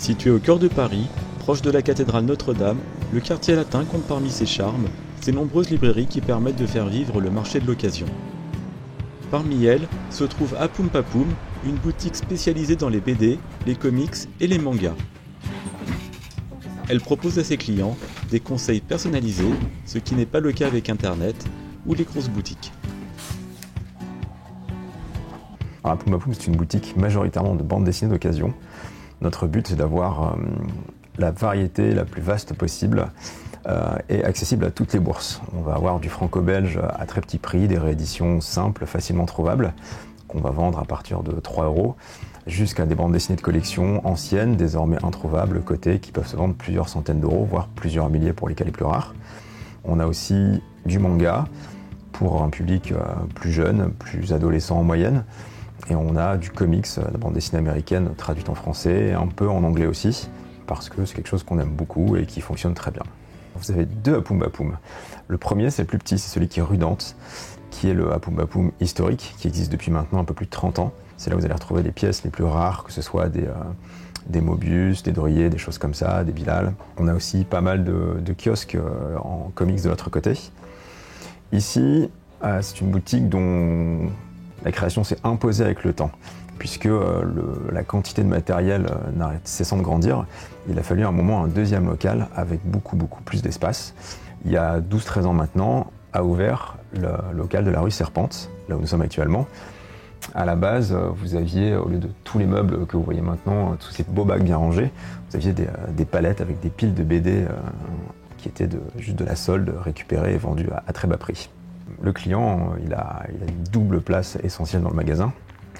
Situé au cœur de Paris, proche de la cathédrale Notre-Dame, le quartier latin compte parmi ses charmes ses nombreuses librairies qui permettent de faire vivre le marché de l'occasion. Parmi elles se trouve Apum Papum, une boutique spécialisée dans les BD, les comics et les mangas. Elle propose à ses clients des conseils personnalisés, ce qui n'est pas le cas avec Internet ou les grosses boutiques. Alors, Apum Papum, c'est une boutique majoritairement de bandes dessinées d'occasion. Notre but, c'est d'avoir la variété la plus vaste possible et accessible à toutes les bourses. On va avoir du franco-belge à très petit prix, des rééditions simples, facilement trouvables, qu'on va vendre à partir de 3 €, jusqu'à des bandes dessinées de collection anciennes, désormais introuvables, cotées, qui peuvent se vendre plusieurs centaines d'euros, voire plusieurs milliers pour les cas les plus rares. On a aussi du manga pour un public plus jeune, plus adolescent en moyenne. Et on a du comics, la bande dessinée américaine traduite en français, un peu en anglais aussi, parce que c'est quelque chose qu'on aime beaucoup et qui fonctionne très bien. Vous avez deux Apum Papum. Le premier, c'est le plus petit, c'est celui qui est rue Dante, qui est le Apum Papum historique, qui existe depuis maintenant un peu plus de 30 ans. C'est là où vous allez retrouver les pièces les plus rares, que ce soit des Mobius, des Dorier, des choses comme ça, des Bilal. On a aussi pas mal de kiosques en comics de l'autre côté. Ici, c'est une boutique dont la création s'est imposée avec le temps, puisque la quantité de matériel n'arrête cessant de grandir. Il a fallu à un moment un deuxième local avec beaucoup plus d'espace. Il y a 12-13 ans maintenant, a ouvert le local de la rue Serpente, là où nous sommes actuellement. À la base, vous aviez, au lieu de tous les meubles que vous voyez maintenant, tous ces beaux bacs bien rangés, vous aviez des palettes avec des piles de BD qui étaient juste de la solde récupérée et vendue à très bas prix. Le client, il a une double place essentielle dans le magasin.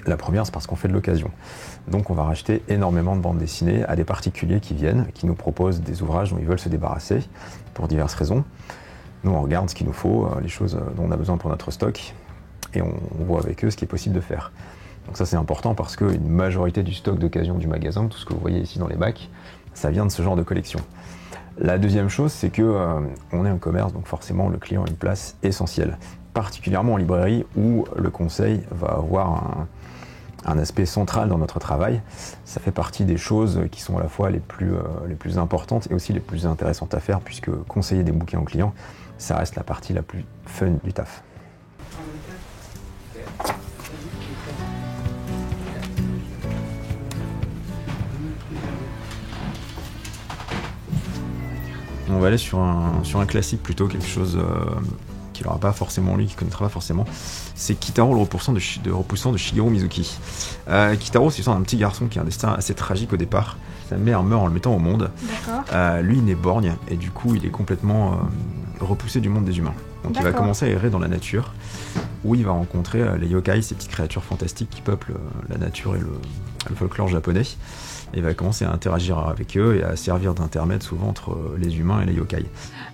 La première, c'est parce qu'on fait de l'occasion. Donc on va racheter énormément de bandes dessinées à des particuliers qui viennent, qui nous proposent des ouvrages dont ils veulent se débarrasser pour diverses raisons. Nous, on regarde ce qu'il nous faut, les choses dont on a besoin pour notre stock, et on voit avec eux ce qui est possible de faire. Donc ça, c'est important parce qu'une majorité du stock d'occasion du magasin, tout ce que vous voyez ici dans les bacs, ça vient de ce genre de collection. La deuxième chose, c'est qu'on est un commerce, donc forcément le client a une place essentielle, particulièrement en librairie où le conseil va avoir un aspect central dans notre travail. Ça fait partie des choses qui sont à la fois les plus importantes et aussi les plus intéressantes à faire, puisque conseiller des bouquins aux clients, ça reste la partie la plus fun du taf. On va aller sur un classique plutôt, quelque chose qu'il n'aura pas forcément lu, qu'il ne connaîtra pas forcément. C'est Kitaro, le repoussant de Shigeru Mizuki. Kitaro, c'est l'histoire d'un petit garçon qui a un destin assez tragique au départ. Sa mère meurt en le mettant au monde. Lui, il est borgne et du coup, il est complètement repoussé du monde des humains. Donc il va commencer à errer dans la nature, où il va rencontrer les yokai, ces petites créatures fantastiques qui peuplent la nature et le folklore japonais. Et il va commencer à interagir avec eux et à servir d'intermède souvent entre les humains et les yokai.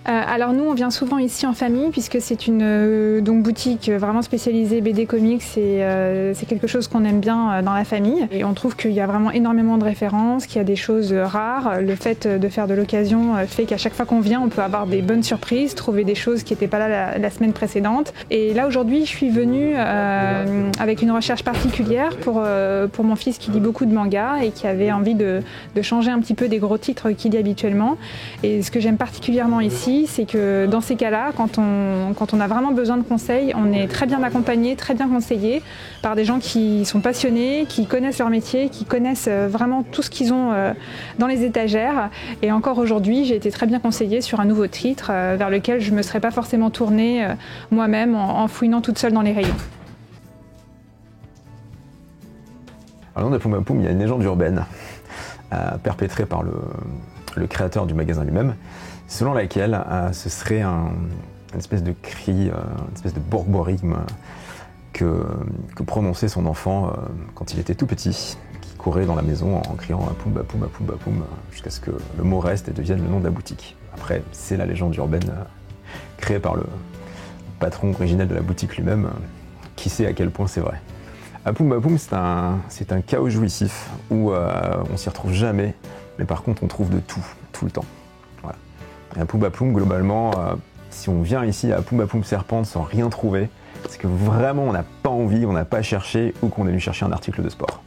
Alors nous, on vient souvent ici en famille puisque c'est une boutique vraiment spécialisée BD comics et c'est quelque chose qu'on aime bien dans la famille. Et on trouve qu'il y a vraiment énormément de références, qu'il y a des choses rares. Le fait de faire de l'occasion fait qu'à chaque fois qu'on vient, on peut avoir des bonnes surprises, trouver des choses qui n'étaient pas là la semaine précédente. Et là aujourd'hui, je suis venue avec une recherche particulière pour mon fils qui lit beaucoup de mangas et qui avait envie de changer un petit peu des gros titres qu'il lit habituellement. Et ce que j'aime particulièrement ici, c'est que dans ces cas-là, quand on a vraiment besoin de conseils, on est très bien accompagné, très bien conseillé par des gens qui sont passionnés, qui connaissent leur métier, qui connaissent vraiment tout ce qu'ils ont dans les étagères. Et encore aujourd'hui, j'ai été très bien conseillée sur un nouveau titre vers lequel je ne me serais pas forcément tournée moi-même en fouinant toute seule dans les rayons. Alors, dans Apum Papum, il y a une légende urbaine perpétrée par le créateur du magasin lui-même, selon laquelle ce serait une espèce de cri, une espèce de borborigme que prononçait son enfant quand il était tout petit, qui courait dans la maison en criant Apum Papum, Apum Papum, jusqu'à ce que le mot reste et devienne le nom de la boutique. Après, c'est la légende urbaine créée par le patron originel de la boutique lui-même, qui sait à quel point c'est vrai. Apum Papum, c'est un chaos jouissif où on s'y retrouve jamais, mais par contre on trouve de tout le temps. Voilà. Et Apum Papum, globalement, si on vient ici à Apum Papum Serpente sans rien trouver, c'est que vraiment on n'a pas envie, on n'a pas cherché ou qu'on est venu chercher un article de sport.